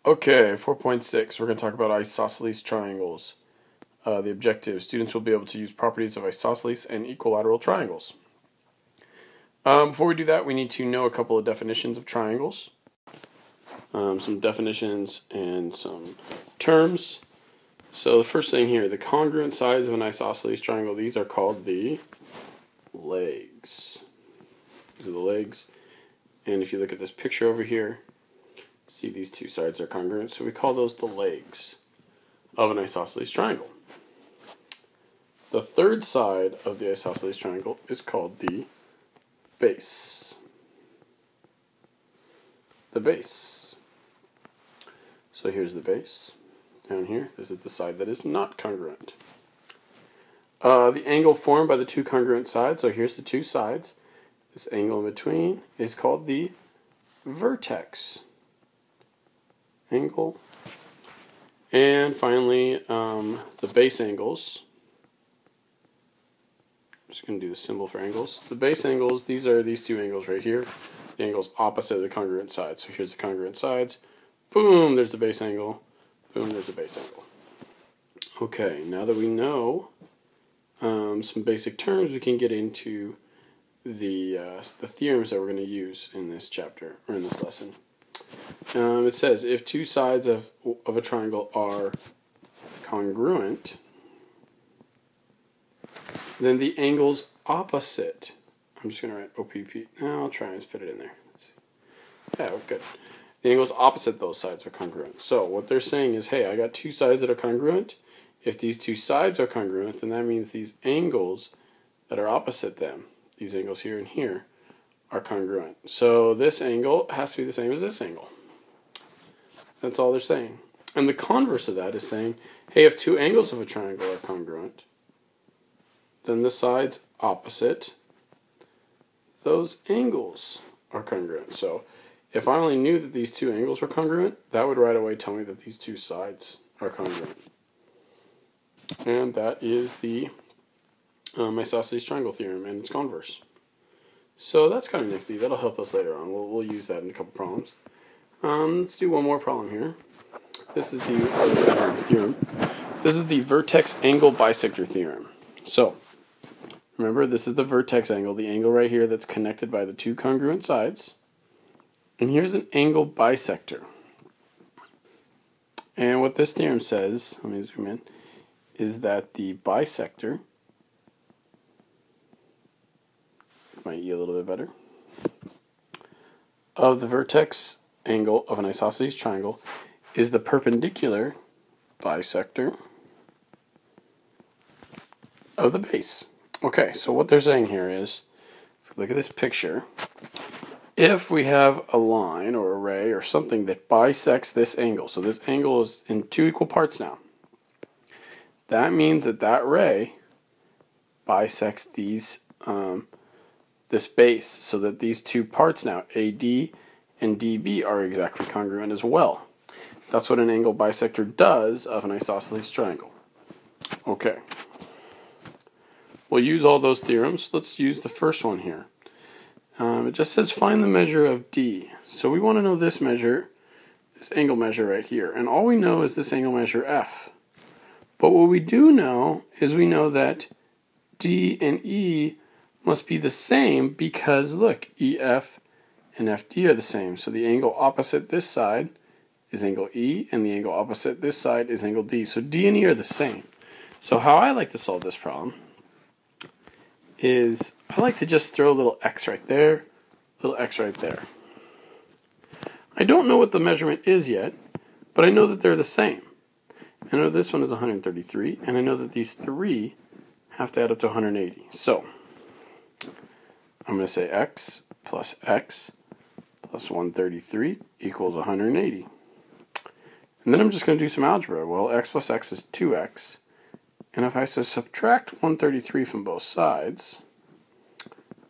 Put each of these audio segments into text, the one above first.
Okay, 4.6, we're going to talk about isosceles triangles. The objective, students will be able to use properties of isosceles and equilateral triangles. Before we do that, we need to know a couple of definitions of triangles. Some definitions and some terms. So the first thing here, the congruent sides of an isosceles triangle, these are called the legs. These are the legs. And if you look at this picture over here, see these two sides are congruent, so we call those the legs of an isosceles triangle. The third side of the isosceles triangle is called the base. The base. So here's the base. Down here, this is the side that is not congruent. The angle formed by the two congruent sides, so here's the two sides. This angle in between is called the vertex angle. And finally, the base angles. I'm just going to do the symbol for angles. The base angles, these are these two angles right here. The angles opposite of the congruent sides. So here's the congruent sides. Boom, there's the base angle. Boom, there's the base angle. Okay, now that we know some basic terms, we can get into the theorems that we're going to use in this chapter, or in this lesson. It says, if two sides of a triangle are congruent, then the angles opposite, I'm just going to write OPP, I'll try and fit it in there. Let's see. Yeah, good. The angles opposite those sides are congruent. So what they're saying is, hey, I got two sides that are congruent. If these two sides are congruent, then that means these angles that are opposite them, these angles here and here, are congruent. So this angle has to be the same as this angle. That's all they're saying. And the converse of that is saying, hey, if two angles of a triangle are congruent, then the sides opposite those angles are congruent. So if I only knew that these two angles were congruent, that would right away tell me that these two sides are congruent. And that is the isosceles triangle theorem and its converse. So that's kind of nifty. That'll help us later on. We'll use that in a couple problems. Let's do one more problem here. This is the theorem. This is the vertex angle bisector theorem. So remember, this is the vertex angle, the angle right here that's connected by the two congruent sides. And here's an angle bisector. And what this theorem says, let me zoom in, is that the bisector, might be a little bit better, of the vertex angle of an isosceles triangle is the perpendicular bisector of the base. Okay, so what they're saying here is, if we look at this picture, if we have a line or a ray or something that bisects this angle, so this angle is in two equal parts now, that means that that ray bisects these this base, so that these two parts now, AD and DB, are exactly congruent as well. That's what an angle bisector does of an isosceles triangle. Okay. We'll use all those theorems. Let's use the first one here. It just says find the measure of D. So we want to know this measure, this angle measure right here. And all we know is this angle measure F. But what we do know is we know that D and E must be the same because, look, EF and FD are the same. So the angle opposite this side is angle E, and the angle opposite this side is angle D. So D and E are the same. So how I like to solve this problem is I like to just throw a little x right there, little x right there. I don't know what the measurement is yet, but I know that they're the same. I know this one is 133, and I know that these three have to add up to 180. So I'm going to say x plus 133 equals 180. And then I'm just going to do some algebra. Well, x plus x is 2x. And if I subtract 133 from both sides,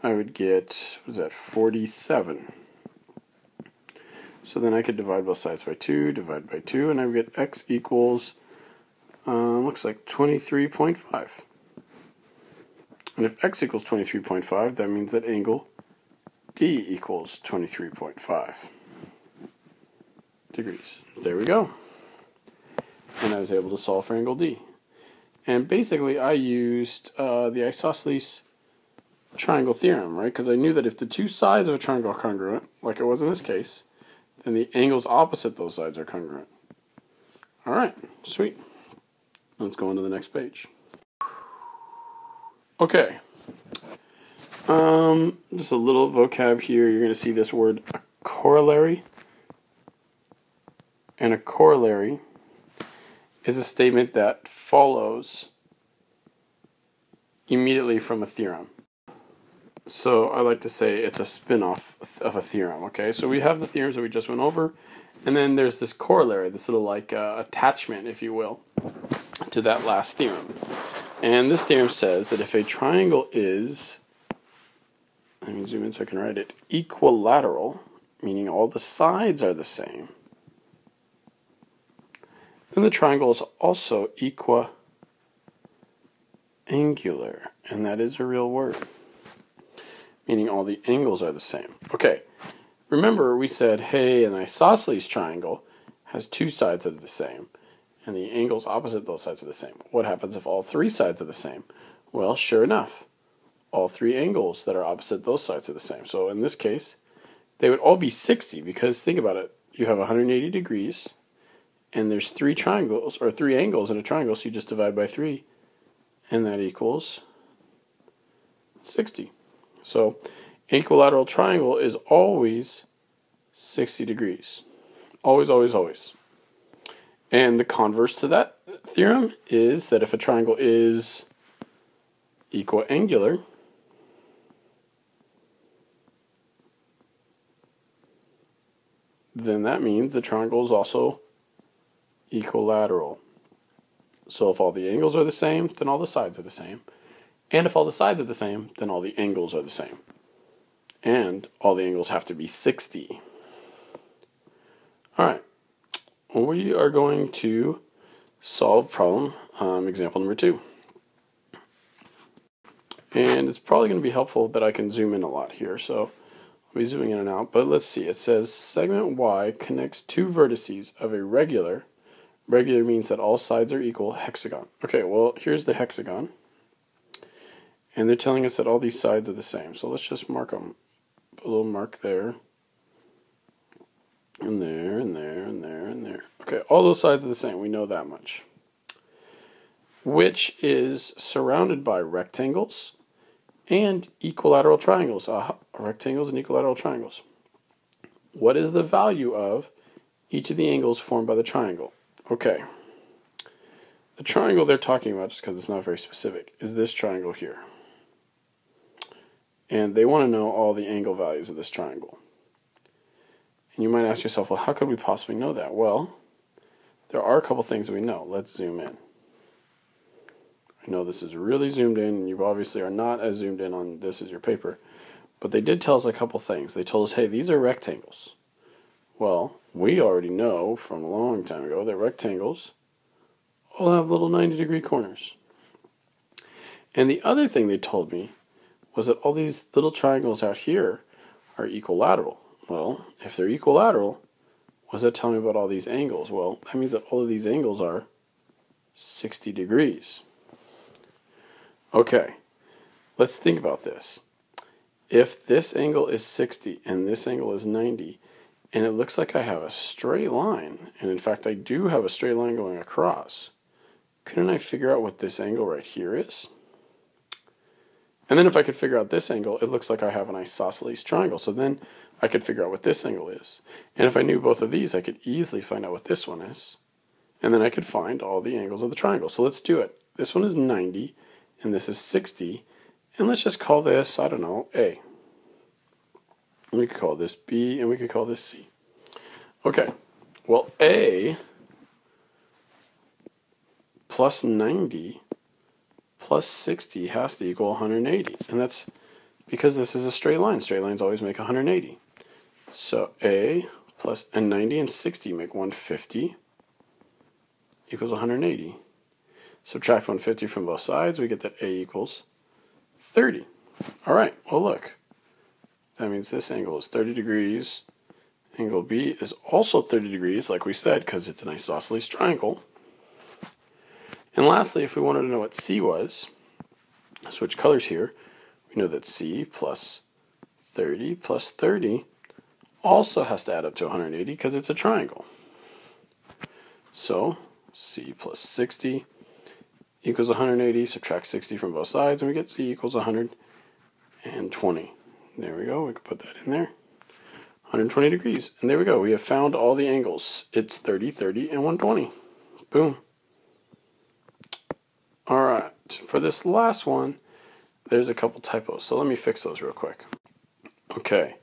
I would get, what is that, 47. So then I could divide both sides by 2, divide by 2, and I would get x equals, looks like 23.5. And if x equals 23.5, that means that angle D equals 23.5. degrees. There we go. And I was able to solve for angle D. And basically I used the isosceles triangle theorem, right? Because I knew that if the two sides of a triangle are congruent, like it was in this case, then the angles opposite those sides are congruent. All right, sweet. Let's go on to the next page. Okay. Just a little vocab here. You're going to see this word, a corollary. And a corollary is a statement that follows immediately from a theorem. So I like to say it's a spin-off of a theorem, okay? So we have the theorems that we just went over, and then there's this corollary, this little like attachment, if you will, to that last theorem. And this theorem says that if a triangle is, let me zoom in so I can write it, equilateral, meaning all the sides are the same, then the triangle is also equiangular, and that is a real word, meaning all the angles are the same. Okay, remember we said, hey, an isosceles triangle has two sides that are the same, and the angles opposite those sides are the same. What happens if all three sides are the same? Well, sure enough, all three angles that are opposite those sides are the same. So in this case, they would all be 60, because think about it. You have 180 degrees, and there's three triangles, or three angles in a triangle, so you just divide by 3, and that equals 60. So equilateral triangle is always 60 degrees. Always, always, always. And the converse to that theorem is that if a triangle is equiangular, then that means the triangle is also equilateral. So if all the angles are the same, then all the sides are the same. And if all the sides are the same, then all the angles are the same. And all the angles have to be 60. All right. We are going to solve problem example number 2. And it's probably going to be helpful that I can zoom in a lot here. So I'll be zooming in and out. But let's see. It says segment Y connects two vertices of a regular. Regular means that all sides are equal hexagon. Okay, well, here's the hexagon. And they're telling us that all these sides are the same. So let's just mark them. Put a little mark there. And there, and there, and there, and there. Okay, all those sides are the same. We know that much. Which is surrounded by rectangles and equilateral triangles. Rectangles and equilateral triangles. What is the value of each of the angles formed by the triangle? Okay. The triangle they're talking about, just because it's not very specific, is this triangle here. And they want to know all the angle values of this triangle. And you might ask yourself, well, how could we possibly know that? Well, there are a couple things we know. Let's zoom in. I know this is really zoomed in, and you obviously are not as zoomed in on this as your paper. But they did tell us a couple things. They told us, hey, these are rectangles. Well, we already know from a long time ago that rectangles all have little 90-degree corners. And the other thing they told me was that all these little triangles out here are equilateral. Well, if they're equilateral, what does that tell me about all these angles? Well, that means that all of these angles are 60 degrees. Okay, let's think about this. If this angle is 60 and this angle is 90, and it looks like I have a straight line, and in fact I do have a straight line going across, couldn't I figure out what this angle right here is? And then if I could figure out this angle, it looks like I have an isosceles triangle. So then I could figure out what this angle is. And if I knew both of these, I could easily find out what this one is. And then I could find all the angles of the triangle. So let's do it. This one is 90, and this is 60. And let's just call this, I don't know, A. And we could call this B, and we could call this C. Okay, well, A plus 90 plus 60 has to equal 180. And that's because this is a straight line. Straight lines always make 180. So A plus, and 90 and 60 make 150 equals 180. Subtract 150 from both sides, we get that A equals 30. All right, well look. That means this angle is 30 degrees, Angle B is also 30 degrees, like we said, because it's an isosceles triangle. And lastly, if we wanted to know what C was, switch colors here, we know that C plus 30 also has to add up to 180 because it's a triangle. So C plus 60 equals 180, subtract 60 from both sides, and we get C equals 120. There we go, we can put that in there. 120 degrees, and there we go. We have found all the angles. It's 30, 30, and 120. Boom. All right, for this last one, there's a couple typos, so let me fix those real quick. Okay,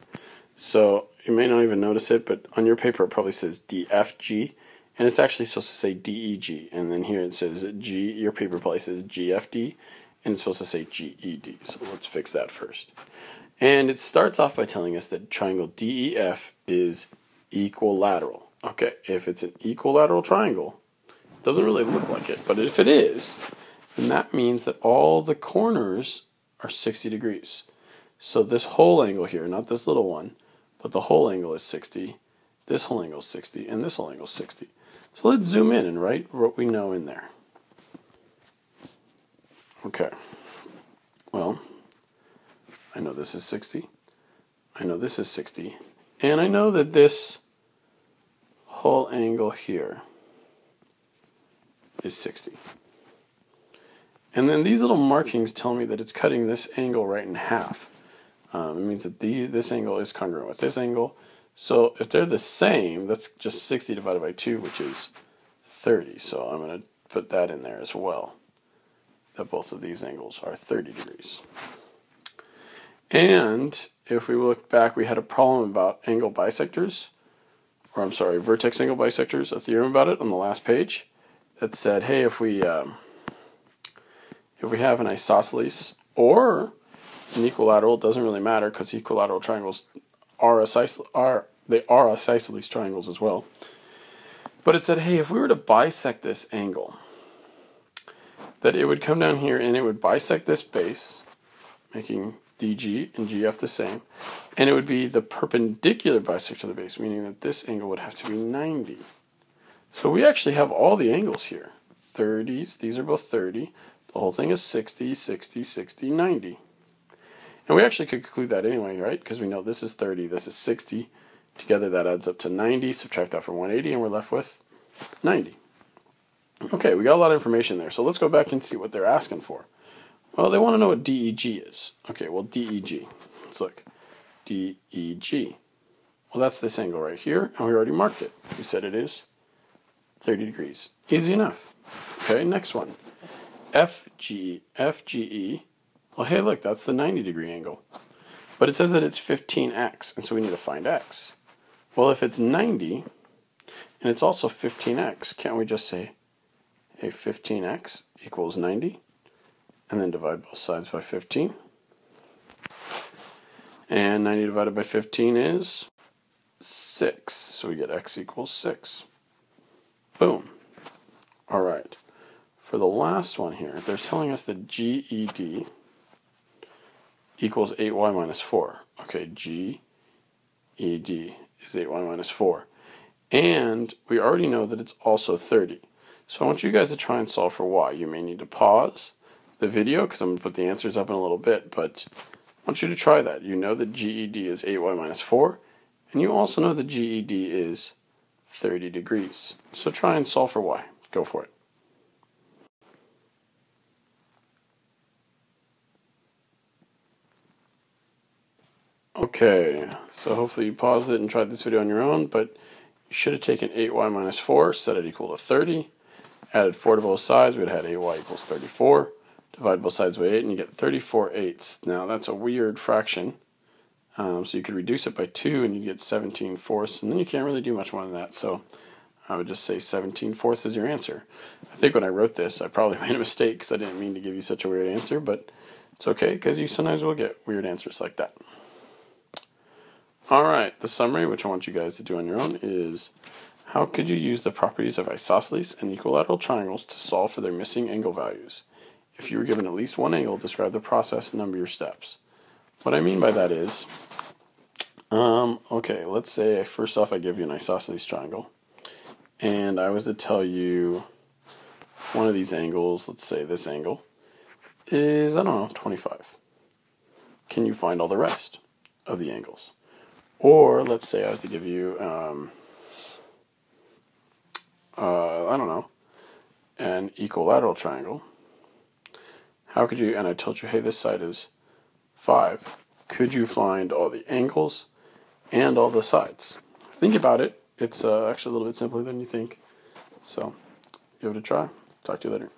so you may not even notice it, but on your paper it probably says DFG, and it's actually supposed to say DEG, and then here it says G, your paper probably says GFD, and it's supposed to say GED, so let's fix that first. And it starts off by telling us that triangle DEF is equilateral. Okay, if it's an equilateral triangle, it doesn't really look like it, but if it is, then that means that all the corners are 60 degrees. So this whole angle here, not this little one, but the whole angle is 60, this whole angle is 60, and this whole angle is 60. So let's zoom in and write what we know in there. Okay, well, I know this is 60, I know this is 60, and I know that this whole angle here is 60. And then these little markings tell me that it's cutting this angle right in half. It means that this angle is congruent with this angle. So if they're the same, that's just 60 divided by 2, which is 30. So I'm going to put that in there as well, that both of these angles are 30 degrees. And if we look back, we had a problem about angle bisectors, or I'm sorry, vertex angle bisectors, a theorem about it on the last page that said, hey, if we have an isosceles or an equilateral, it doesn't really matter because equilateral triangles are isosceles triangles as well. But it said, hey, if we were to bisect this angle, that it would come down here and it would bisect this base, making DG and GF the same, and it would be the perpendicular bisector of the base, meaning that this angle would have to be 90. So we actually have all the angles here. 30s, these are both 30. The whole thing is 60, 60, 60, 90. And we actually could conclude that anyway, right? Because we know this is 30, this is 60. Together that adds up to 90. Subtract that from 180 and we're left with 90. Okay, we got a lot of information there. So let's go back and see what they're asking for. Well, they want to know what DEG is. Okay, well, DEG. Let's look. DEG. Well, that's this angle right here, and we already marked it. We said it is 30 degrees. Easy enough. Okay, next one. FGE. Well, hey, look, that's the 90-degree angle. But it says that it's 15x, and so we need to find x. Well, if it's 90, and it's also 15x, can't we just say, hey, 15x equals 90? And then divide both sides by 15. And 90 divided by 15 is 6. So we get x equals 6. Boom. All right. For the last one here, they're telling us that GED equals 8y minus 4. Okay, GED is 8y minus 4. And we already know that it's also 30. So I want you guys to try and solve for y. You may need to pause the video because I'm going to put the answers up in a little bit, but I want you to try that. You know that GED is 8y minus 4, and you also know that GED is 30 degrees. So try and solve for y. Go for it. Okay, so hopefully you paused it and tried this video on your own, but you should have taken 8y minus 4, set it equal to 30, added 4 to both sides, we'd have had 8y equals 34, divide both sides by 8, and you get 34/8. Now that's a weird fraction, so you could reduce it by 2 and you get 17/4, and then you can't really do much more than that, so I would just say 17/4 is your answer. I think when I wrote this, I probably made a mistake because I didn't mean to give you such a weird answer, but it's okay because you sometimes will get weird answers like that. Alright, the summary, which I want you guys to do on your own, is how could you use the properties of isosceles and equilateral triangles to solve for their missing angle values? If you were given at least one angle, describe the process and number your steps. What I mean by that is, Okay, let's say first off I give you an isosceles triangle, and I was to tell you one of these angles, let's say this angle, is, I don't know, 25. Can you find all the rest of the angles? Or let's say I was to give you, I don't know, an equilateral triangle. How could you, and I told you, hey, this side is 5. Could you find all the angles and all the sides? Think about it. It's actually a little bit simpler than you think. So give it a try. Talk to you later.